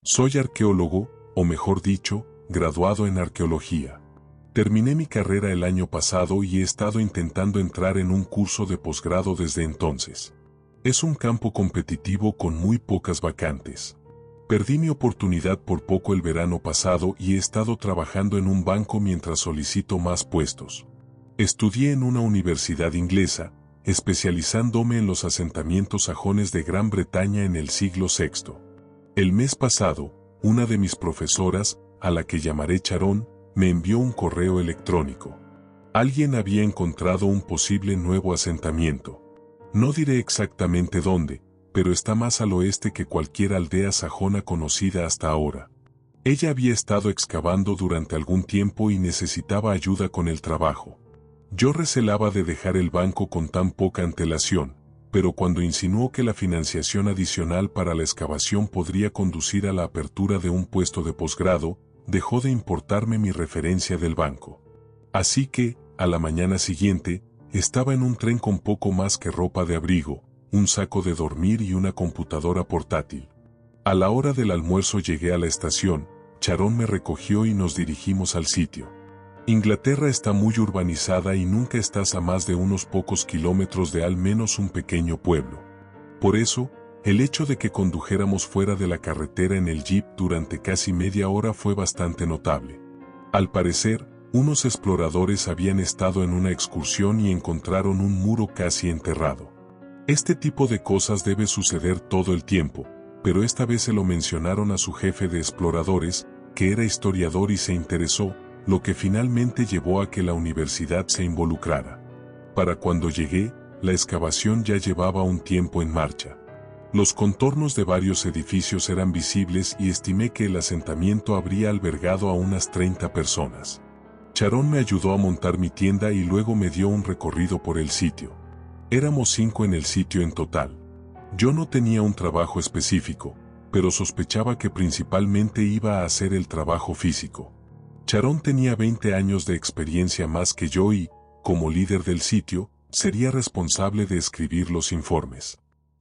Soy arqueólogo, o mejor dicho, graduado en arqueología. Terminé mi carrera el año pasado y he estado intentando entrar en un curso de posgrado desde entonces. Es un campo competitivo con muy pocas vacantes. Perdí mi oportunidad por poco el verano pasado y he estado trabajando en un banco mientras solicito más puestos. Estudié en una universidad inglesa, especializándome en los asentamientos sajones de Gran Bretaña en el siglo VI. El mes pasado, una de mis profesoras, a la que llamaré Charón, me envió un correo electrónico. Alguien había encontrado un posible nuevo asentamiento. No diré exactamente dónde, pero está más al oeste que cualquier aldea sajona conocida hasta ahora. Ella había estado excavando durante algún tiempo y necesitaba ayuda con el trabajo. Yo recelaba de dejar el banco con tan poca antelación, pero cuando insinuó que la financiación adicional para la excavación podría conducir a la apertura de un puesto de posgrado, dejó de importarme mi referencia del banco. Así que, a la mañana siguiente, estaba en un tren con poco más que ropa de abrigo, un saco de dormir y una computadora portátil. A la hora del almuerzo llegué a la estación, Charón me recogió y nos dirigimos al sitio. Inglaterra está muy urbanizada y nunca estás a más de unos pocos kilómetros de al menos un pequeño pueblo. Por eso, el hecho de que condujéramos fuera de la carretera en el jeep durante casi media hora fue bastante notable. Al parecer, unos exploradores habían estado en una excursión y encontraron un muro casi enterrado. Este tipo de cosas debe suceder todo el tiempo, pero esta vez se lo mencionaron a su jefe de exploradores, que era historiador y se interesó, lo que finalmente llevó a que la universidad se involucrara. Para cuando llegué, la excavación ya llevaba un tiempo en marcha. Los contornos de varios edificios eran visibles y estimé que el asentamiento habría albergado a unas 30 personas. Charón me ayudó a montar mi tienda y luego me dio un recorrido por el sitio. Éramos 5 en el sitio en total. Yo no tenía un trabajo específico, pero sospechaba que principalmente iba a hacer el trabajo físico. Charón tenía 20 años de experiencia más que yo y, como líder del sitio, sería responsable de escribir los informes.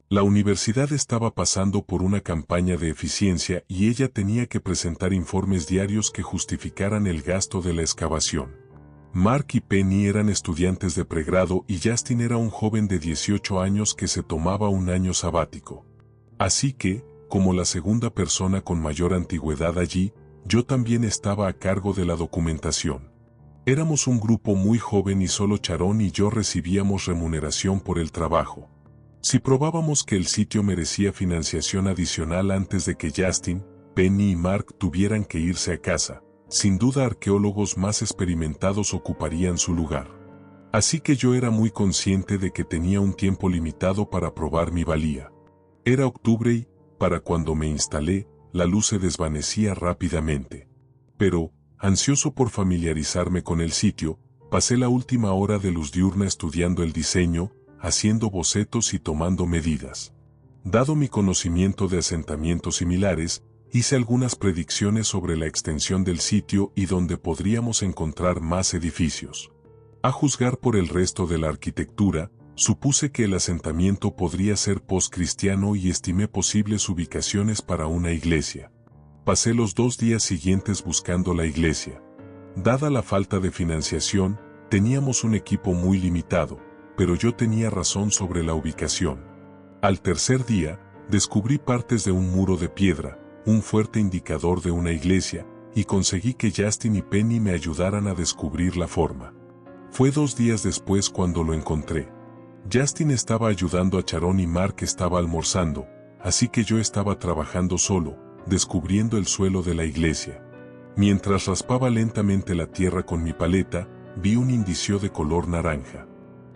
La universidad estaba pasando por una campaña de eficiencia y ella tenía que presentar informes diarios que justificaran el gasto de la excavación. Mark y Penny eran estudiantes de pregrado y Justin era un joven de 18 años que se tomaba un año sabático. Así que, como la segunda persona con mayor antigüedad allí, yo también estaba a cargo de la documentación. Éramos un grupo muy joven y solo Charón y yo recibíamos remuneración por el trabajo. Si probábamos que el sitio merecía financiación adicional antes de que Justin, Penny y Mark tuvieran que irse a casa, sin duda arqueólogos más experimentados ocuparían su lugar. Así que yo era muy consciente de que tenía un tiempo limitado para probar mi valía. Era octubre y, para cuando me instalé, la luz se desvanecía rápidamente. Pero, ansioso por familiarizarme con el sitio, pasé la última hora de luz diurna estudiando el diseño, haciendo bocetos y tomando medidas. Dado mi conocimiento de asentamientos similares, hice algunas predicciones sobre la extensión del sitio y donde podríamos encontrar más edificios. A juzgar por el resto de la arquitectura, supuse que el asentamiento podría ser postcristiano y estimé posibles ubicaciones para una iglesia. Pasé los 2 días siguientes buscando la iglesia. Dada la falta de financiación, teníamos un equipo muy limitado, pero yo tenía razón sobre la ubicación. Al tercer día, descubrí partes de un muro de piedra, un fuerte indicador de una iglesia, y conseguí que Justin y Penny me ayudaran a descubrir la forma. Fue 2 días después cuando lo encontré. Justin estaba ayudando a Charón y Mark estaba almorzando, así que yo estaba trabajando solo, descubriendo el suelo de la iglesia. Mientras raspaba lentamente la tierra con mi paleta, vi un indicio de color naranja.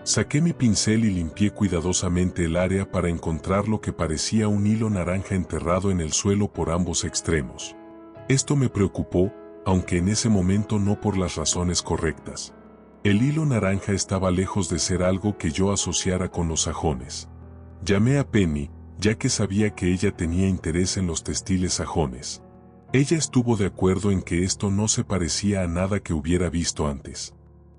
Saqué mi pincel y limpié cuidadosamente el área para encontrar lo que parecía un hilo naranja enterrado en el suelo por ambos extremos. Esto me preocupó, aunque en ese momento no por las razones correctas. El hilo naranja estaba lejos de ser algo que yo asociara con los sajones. Llamé a Penny, ya que sabía que ella tenía interés en los textiles sajones. Ella estuvo de acuerdo en que esto no se parecía a nada que hubiera visto antes.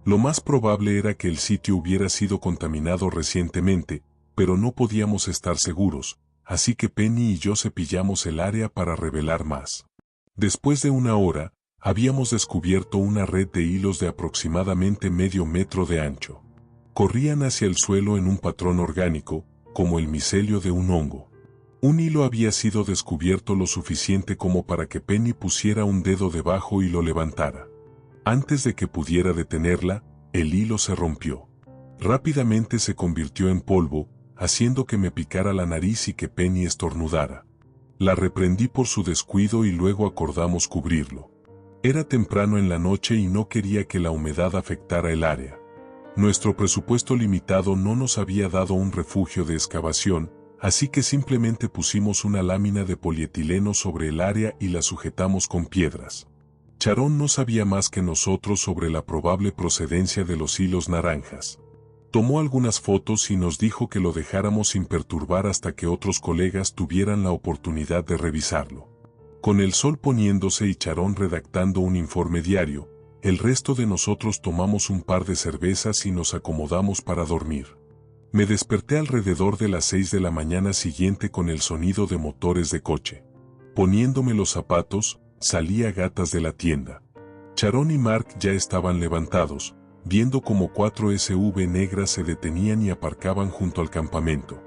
Lo más probable era que el sitio hubiera sido contaminado recientemente, pero no podíamos estar seguros, así que Penny y yo cepillamos el área para revelar más. Después de una hora, habíamos descubierto una red de hilos de aproximadamente medio metro de ancho. Corrían hacia el suelo en un patrón orgánico, como el micelio de un hongo. Un hilo había sido descubierto lo suficiente como para que Penny pusiera un dedo debajo y lo levantara. Antes de que pudiera detenerla, el hilo se rompió. Rápidamente se convirtió en polvo, haciendo que me picara la nariz y que Penny estornudara. La reprendí por su descuido y luego acordamos cubrirlo. Era temprano en la noche y no quería que la humedad afectara el área. Nuestro presupuesto limitado no nos había dado un refugio de excavación, así que simplemente pusimos una lámina de polietileno sobre el área y la sujetamos con piedras. Sharon no sabía más que nosotros sobre la probable procedencia de los hilos naranjas. Tomó algunas fotos y nos dijo que lo dejáramos sin perturbar hasta que otros colegas tuvieran la oportunidad de revisarlo. Con el sol poniéndose y Sharon redactando un informe diario, el resto de nosotros tomamos un par de cervezas y nos acomodamos para dormir. Me desperté alrededor de las 6 de la mañana siguiente con el sonido de motores de coche. Poniéndome los zapatos, salí a gatas de la tienda. Sharon y Mark ya estaban levantados, viendo cómo 4 SUV negras se detenían y aparcaban junto al campamento.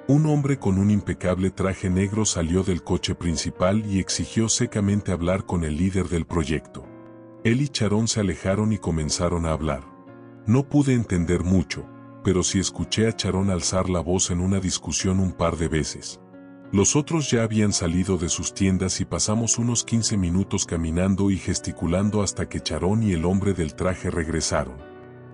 Un hombre con un impecable traje negro salió del coche principal y exigió secamente hablar con el líder del proyecto. Él y Sharon se alejaron y comenzaron a hablar. No pude entender mucho, pero sí escuché a Sharon alzar la voz en una discusión un par de veces. Los otros ya habían salido de sus tiendas y pasamos unos 15 minutos caminando y gesticulando hasta que Sharon y el hombre del traje regresaron.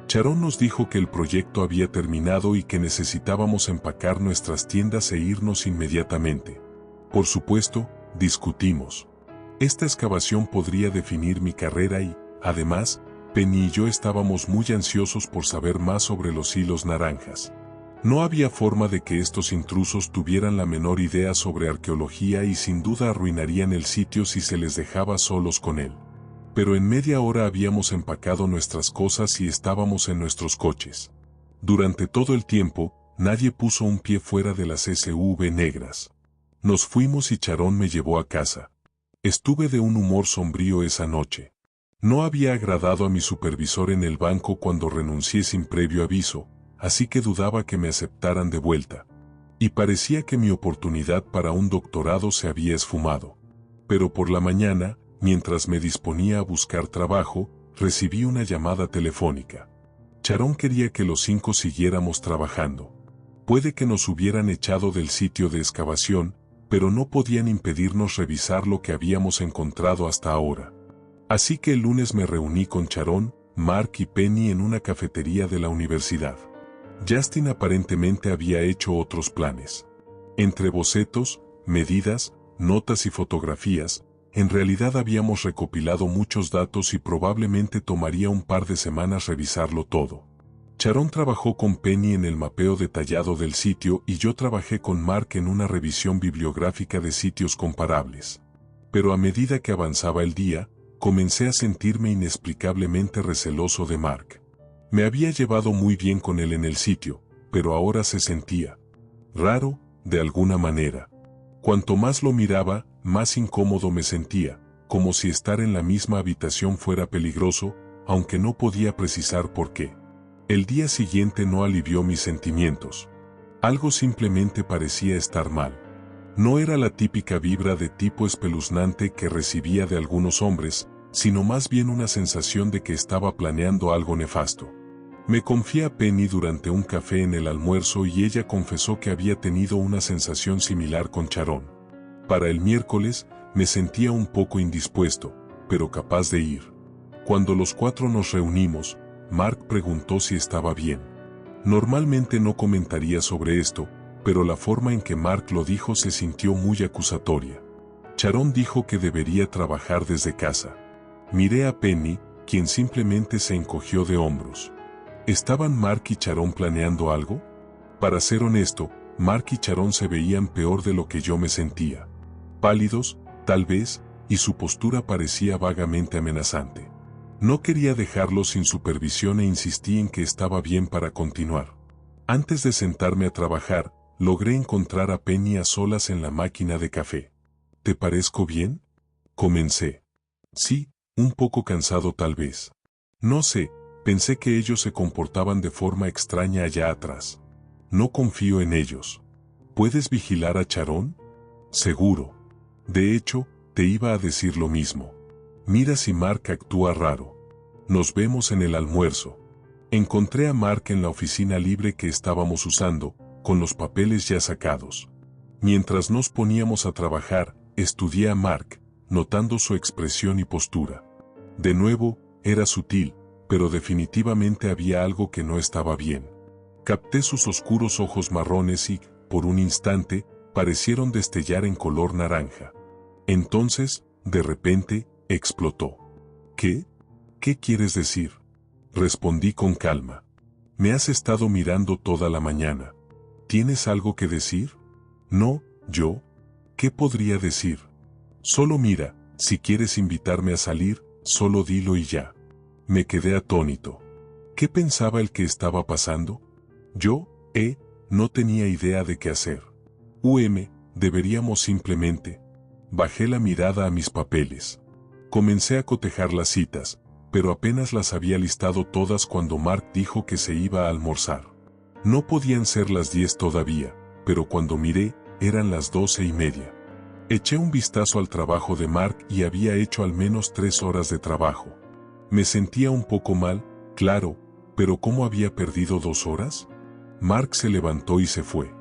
Sharon nos dijo que el proyecto había terminado y que necesitábamos empacar nuestras tiendas e irnos inmediatamente. Por supuesto, discutimos. Esta excavación podría definir mi carrera y, además, Penny y yo estábamos muy ansiosos por saber más sobre los hilos naranjas. No había forma de que estos intrusos tuvieran la menor idea sobre arqueología y sin duda arruinarían el sitio si se les dejaba solos con él. Pero en media hora habíamos empacado nuestras cosas y estábamos en nuestros coches. Durante todo el tiempo, nadie puso un pie fuera de las SUV negras. Nos fuimos y Sharon me llevó a casa. Estuve de un humor sombrío esa noche. No había agradado a mi supervisor en el banco cuando renuncié sin previo aviso, así que dudaba que me aceptaran de vuelta. Y parecía que mi oportunidad para un doctorado se había esfumado. Pero por la mañana, mientras me disponía a buscar trabajo, recibí una llamada telefónica. Sharon quería que los 5 siguiéramos trabajando. Puede que nos hubieran echado del sitio de excavación, pero no podían impedirnos revisar lo que habíamos encontrado hasta ahora. Así que el lunes me reuní con Sharon, Mark y Penny en una cafetería de la universidad. Justin aparentemente había hecho otros planes. Entre bocetos, medidas, notas y fotografías, en realidad habíamos recopilado muchos datos y probablemente tomaría un par de semanas revisarlo todo. Sharon trabajó con Penny en el mapeo detallado del sitio y yo trabajé con Mark en una revisión bibliográfica de sitios comparables. Pero a medida que avanzaba el día, comencé a sentirme inexplicablemente receloso de Mark. Me había llevado muy bien con él en el sitio, pero ahora se sentía raro, de alguna manera. Cuanto más lo miraba, más incómodo me sentía, como si estar en la misma habitación fuera peligroso, aunque no podía precisar por qué. El día siguiente no alivió mis sentimientos. Algo simplemente parecía estar mal. No era la típica vibra de tipo espeluznante que recibía de algunos hombres, sino más bien una sensación de que estaba planeando algo nefasto. Me confié a Penny durante un café en el almuerzo y ella confesó que había tenido una sensación similar con Sharon. Para el miércoles, me sentía un poco indispuesto, pero capaz de ir. Cuando los 4 nos reunimos, Mark preguntó si estaba bien. Normalmente no comentaría sobre esto, pero la forma en que Mark lo dijo se sintió muy acusatoria. Sharon dijo que debería trabajar desde casa. Miré a Penny, quien simplemente se encogió de hombros. ¿Estaban Mark y Sharon planeando algo? Para ser honesto, Mark y Sharon se veían peor de lo que yo me sentía. Pálidos, tal vez, y su postura parecía vagamente amenazante. No quería dejarlos sin supervisión e insistí en que estaba bien para continuar. Antes de sentarme a trabajar, Logré encontrar a Penny a solas en la máquina de café. ¿Te parezco bien? Comencé. Sí, un poco cansado tal vez. No sé, pensé que ellos se comportaban de forma extraña allá atrás. No confío en ellos. ¿Puedes vigilar a Sharon? Seguro. De hecho, te iba a decir lo mismo. Mira si Mark actúa raro. Nos vemos en el almuerzo. Encontré a Mark en la oficina libre que estábamos usando, con los papeles ya sacados. Mientras nos poníamos a trabajar, estudié a Mark, notando su expresión y postura. De nuevo, era sutil, pero definitivamente había algo que no estaba bien. Capté sus oscuros ojos marrones y, por un instante, parecieron destellar en color naranja. Entonces, de repente, explotó. ¿Qué? ¿Qué quieres decir? Respondí con calma. Me has estado mirando toda la mañana. ¿Tienes algo que decir? No, yo. ¿Qué podría decir? Solo mira, si quieres invitarme a salir, solo dilo y ya. Me quedé atónito. ¿Qué pensaba el que estaba pasando? Yo, no tenía idea de qué hacer. Deberíamos simplemente. Bajé la mirada a mis papeles. Comencé a cotejar las citas, pero apenas las había listado todas cuando Mark dijo que se iba a almorzar. No podían ser las 10 todavía, pero cuando miré, eran las 12:30. Eché un vistazo al trabajo de Mark y había hecho al menos 3 horas de trabajo. Me sentía un poco mal, claro, pero ¿cómo había perdido 2 horas? Mark se levantó y se fue.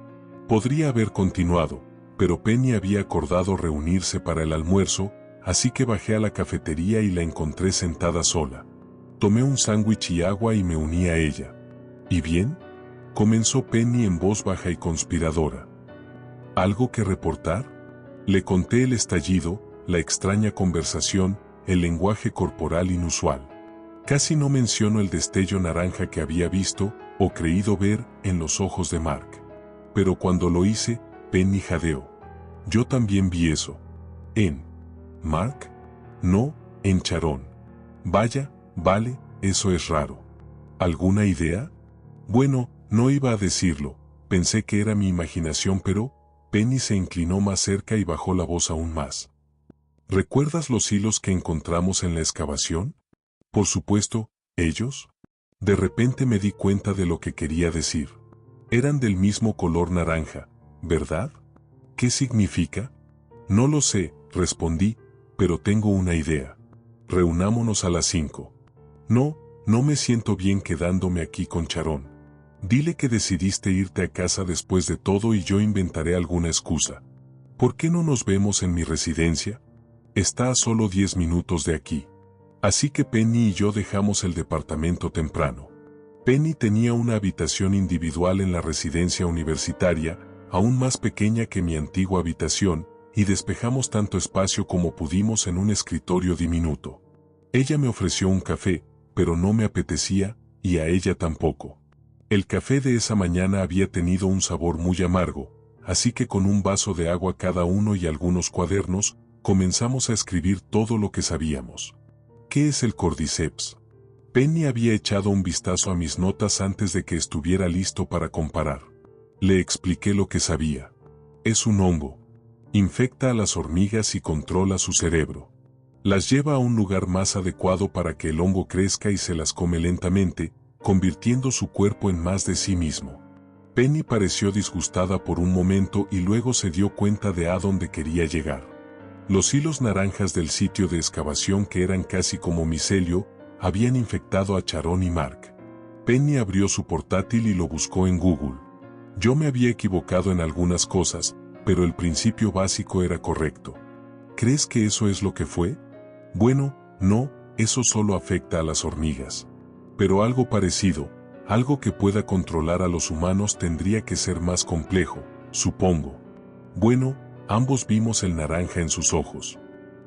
Podría haber continuado, pero Penny había acordado reunirse para el almuerzo, así que bajé a la cafetería y la encontré sentada sola. Tomé un sándwich y agua y me uní a ella. ¿Y bien? Comenzó Penny en voz baja y conspiradora. ¿Algo que reportar? Le conté el estallido, la extraña conversación, el lenguaje corporal inusual. Casi no menciono el destello naranja que había visto, o creído ver, en los ojos de Mark. Pero cuando lo hice, Penny jadeó. Yo también vi eso. ¿En Mark? No, en Sharon. Vaya, vale, eso es raro. ¿Alguna idea? Bueno, no iba a decirlo, pensé que era mi imaginación, pero Penny se inclinó más cerca y bajó la voz aún más. ¿Recuerdas los hilos que encontramos en la excavación? Por supuesto, ellos. De repente me di cuenta de lo que quería decir. Eran del mismo color naranja, ¿verdad? ¿Qué significa? No lo sé, respondí, pero tengo una idea. Reunámonos a las 5. No, no me siento bien quedándome aquí con Sharon. Dile que decidiste irte a casa después de todo y yo inventaré alguna excusa. ¿Por qué no nos vemos en mi residencia? Está a solo 10 minutos de aquí. Así que Penny y yo dejamos el departamento temprano. Penny tenía una habitación individual en la residencia universitaria, aún más pequeña que mi antigua habitación, y despejamos tanto espacio como pudimos en un escritorio diminuto. Ella me ofreció un café, pero no me apetecía, y a ella tampoco. El café de esa mañana había tenido un sabor muy amargo, así que con un vaso de agua cada uno y algunos cuadernos, comenzamos a escribir todo lo que sabíamos. ¿Qué es el Cordyceps? Penny había echado un vistazo a mis notas antes de que estuviera listo para comparar. Le expliqué lo que sabía. Es un hongo. Infecta a las hormigas y controla su cerebro. Las lleva a un lugar más adecuado para que el hongo crezca y se las come lentamente, convirtiendo su cuerpo en más de sí mismo. Penny pareció disgustada por un momento y luego se dio cuenta de a dónde quería llegar. Los hilos naranjas del sitio de excavación, que eran casi como micelio, habían infectado a Sharon y Mark. Penny abrió su portátil y lo buscó en Google. Yo me había equivocado en algunas cosas, pero el principio básico era correcto. ¿Crees que eso es lo que fue? Bueno, no, eso solo afecta a las hormigas. Pero algo parecido, algo que pueda controlar a los humanos, tendría que ser más complejo, supongo. Bueno, ambos vimos el naranja en sus ojos.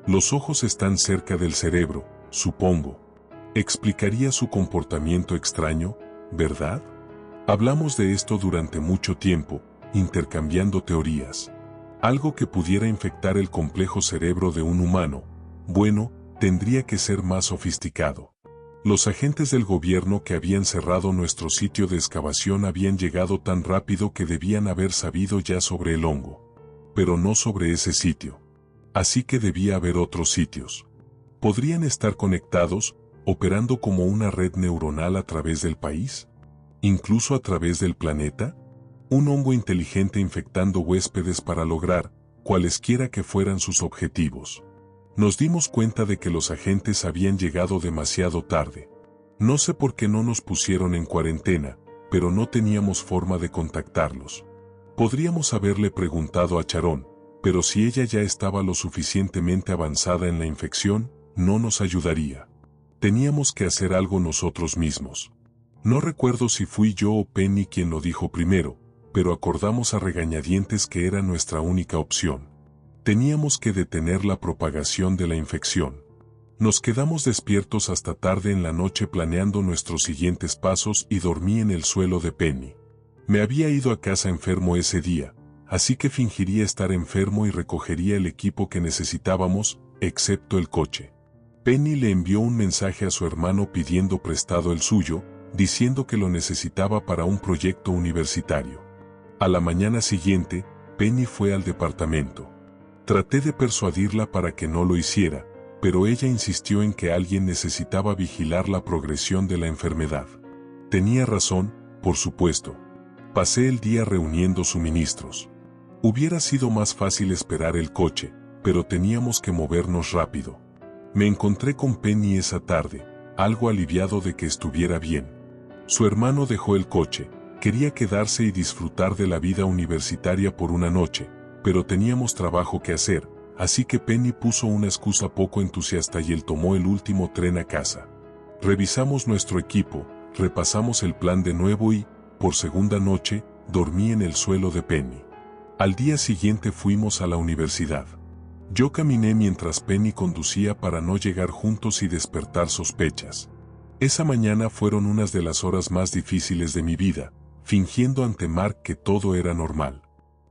Los ojos están cerca del cerebro, supongo. Explicaría su comportamiento extraño, ¿verdad? Hablamos de esto durante mucho tiempo, intercambiando teorías. Algo que pudiera infectar el complejo cerebro de un humano, bueno, tendría que ser más sofisticado. Los agentes del gobierno que habían cerrado nuestro sitio de excavación habían llegado tan rápido que debían haber sabido ya sobre el hongo. Pero no sobre ese sitio. Así que debía haber otros sitios. ¿Podrían estar conectados, operando como una red neuronal a través del país? ¿Incluso a través del planeta? Un hongo inteligente infectando huéspedes para lograr, cualesquiera que fueran sus objetivos. Nos dimos cuenta de que los agentes habían llegado demasiado tarde. No sé por qué no nos pusieron en cuarentena, pero no teníamos forma de contactarlos. Podríamos haberle preguntado a Sharon, pero si ella ya estaba lo suficientemente avanzada en la infección, no nos ayudaría. Teníamos que hacer algo nosotros mismos. No recuerdo si fui yo o Penny quien lo dijo primero, pero acordamos a regañadientes que era nuestra única opción. Teníamos que detener la propagación de la infección. Nos quedamos despiertos hasta tarde en la noche planeando nuestros siguientes pasos y dormí en el suelo de Penny. Me había ido a casa enfermo ese día, así que fingiría estar enfermo y recogería el equipo que necesitábamos, excepto el coche. Penny le envió un mensaje a su hermano pidiendo prestado el suyo, diciendo que lo necesitaba para un proyecto universitario. A la mañana siguiente, Penny fue al departamento. Traté de persuadirla para que no lo hiciera, pero ella insistió en que alguien necesitaba vigilar la progresión de la enfermedad. Tenía razón, por supuesto. Pasé el día reuniendo suministros. Hubiera sido más fácil esperar el coche, pero teníamos que movernos rápido. Me encontré con Penny esa tarde, algo aliviado de que estuviera bien. Su hermano dejó el coche, quería quedarse y disfrutar de la vida universitaria por una noche, pero teníamos trabajo que hacer, así que Penny puso una excusa poco entusiasta y él tomó el último tren a casa. Revisamos nuestro equipo, repasamos el plan de nuevo y, por segunda noche, dormí en el suelo de Penny. Al día siguiente fuimos a la universidad. Yo caminé mientras Penny conducía para no llegar juntos y despertar sospechas. Esa mañana fueron unas de las horas más difíciles de mi vida, fingiendo ante Mark que todo era normal.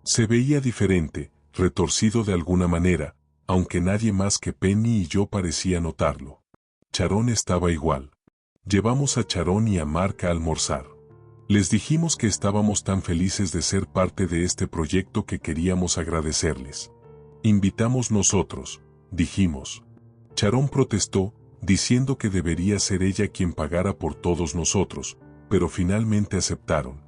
Se veía diferente, retorcido de alguna manera, aunque nadie más que Penny y yo parecía notarlo. Sharon estaba igual. Llevamos a Sharon y a Mark a almorzar. Les dijimos que estábamos tan felices de ser parte de este proyecto que queríamos agradecerles. Invitamos nosotros, dijimos. Sharon protestó, diciendo que debería ser ella quien pagara por todos nosotros, pero finalmente aceptaron.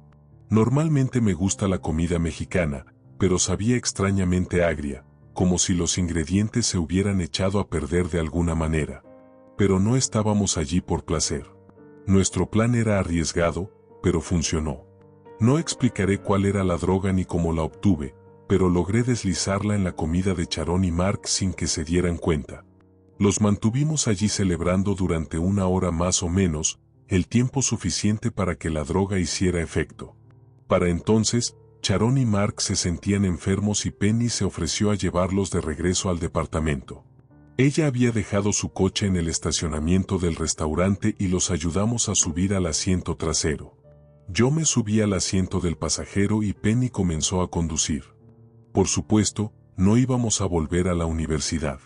Normalmente me gusta la comida mexicana, pero sabía extrañamente agria, como si los ingredientes se hubieran echado a perder de alguna manera. Pero no estábamos allí por placer. Nuestro plan era arriesgado, pero funcionó. No explicaré cuál era la droga ni cómo la obtuve, pero logré deslizarla en la comida de Sharon y Mark sin que se dieran cuenta. Los mantuvimos allí celebrando durante una hora más o menos, el tiempo suficiente para que la droga hiciera efecto. Para entonces, Sharon y Mark se sentían enfermos y Penny se ofreció a llevarlos de regreso al departamento. Ella había dejado su coche en el estacionamiento del restaurante y los ayudamos a subir al asiento trasero. Yo me subí al asiento del pasajero y Penny comenzó a conducir. Por supuesto, no íbamos a volver a la universidad.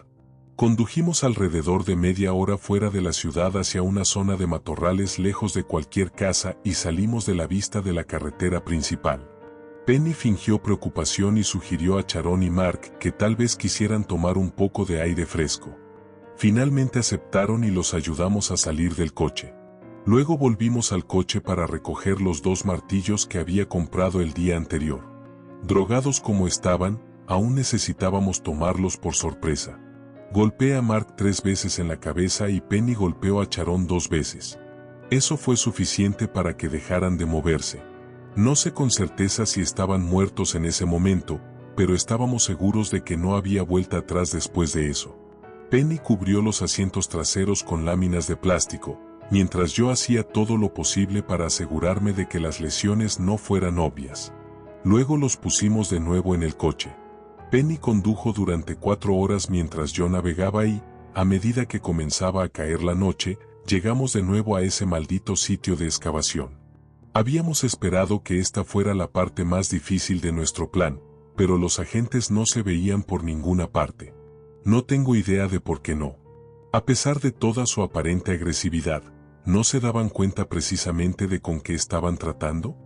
Condujimos alrededor de media hora fuera de la ciudad hacia una zona de matorrales lejos de cualquier casa y salimos de la vista de la carretera principal. Penny fingió preocupación y sugirió a Sharon y Mark que tal vez quisieran tomar un poco de aire fresco. Finalmente aceptaron y los ayudamos a salir del coche. Luego volvimos al coche para recoger los 2 martillos que había comprado el día anterior. Drogados como estaban, aún necesitábamos tomarlos por sorpresa. Golpeé a Mark 3 veces en la cabeza y Penny golpeó a Sharon 2 veces. Eso fue suficiente para que dejaran de moverse. No sé con certeza si estaban muertos en ese momento, pero estábamos seguros de que no había vuelta atrás después de eso. Penny cubrió los asientos traseros con láminas de plástico, mientras yo hacía todo lo posible para asegurarme de que las lesiones no fueran obvias. Luego los pusimos de nuevo en el coche. Penny condujo durante 4 horas mientras yo navegaba y, a medida que comenzaba a caer la noche, llegamos de nuevo a ese maldito sitio de excavación. Habíamos esperado que esta fuera la parte más difícil de nuestro plan, pero los agentes no se veían por ninguna parte. No tengo idea de por qué no. A pesar de toda su aparente agresividad, ¿No se daban cuenta precisamente de con qué estaban tratando?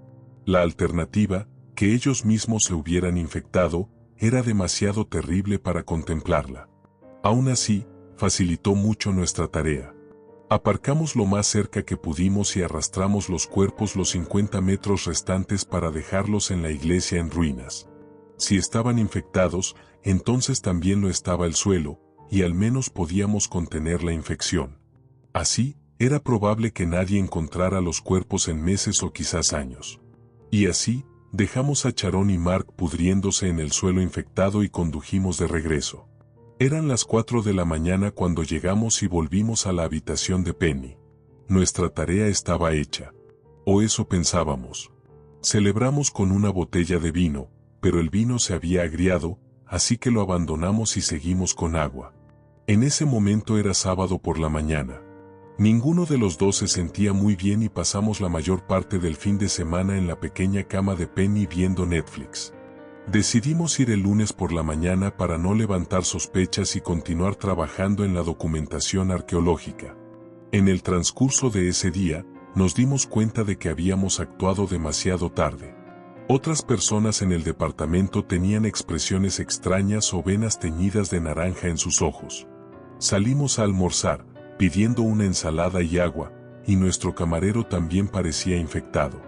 La alternativa, que ellos mismos se hubieran infectado, era demasiado terrible para contemplarla. Aún así, facilitó mucho nuestra tarea. Aparcamos lo más cerca que pudimos y arrastramos los cuerpos los 50 metros restantes para dejarlos en la iglesia en ruinas. Si estaban infectados, entonces también lo estaba el suelo, y al menos podíamos contener la infección. Así, era probable que nadie encontrara los cuerpos en meses o quizás años. Y así, dejamos a Sharon y Mark pudriéndose en el suelo infectado y condujimos de regreso. Eran las 4 de la mañana cuando llegamos y volvimos a la habitación de Penny. Nuestra tarea estaba hecha. O eso pensábamos. Celebramos con una botella de vino, pero el vino se había agriado, así que lo abandonamos y seguimos con agua. En ese momento era sábado por la mañana. Ninguno de los dos se sentía muy bien y pasamos la mayor parte del fin de semana en la pequeña cama de Penny viendo Netflix. Decidimos ir el lunes por la mañana para no levantar sospechas y continuar trabajando en la documentación arqueológica. En el transcurso de ese día, nos dimos cuenta de que habíamos actuado demasiado tarde. Otras personas en el departamento tenían expresiones extrañas o venas teñidas de naranja en sus ojos. Salimos a almorzar, pidiendo una ensalada y agua, y nuestro camarero también parecía infectado.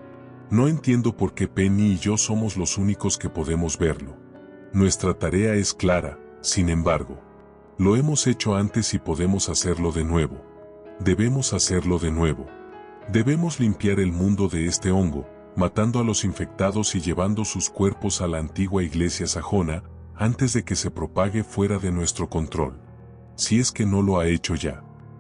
No entiendo por qué Penny y yo somos los únicos que podemos verlo. Nuestra tarea es clara, sin embargo. Lo hemos hecho antes y podemos hacerlo de nuevo. Debemos hacerlo de nuevo. Debemos limpiar el mundo de este hongo, matando a los infectados y llevando sus cuerpos a la antigua iglesia sajona, antes de que se propague fuera de nuestro control. Si es que no lo ha hecho ya.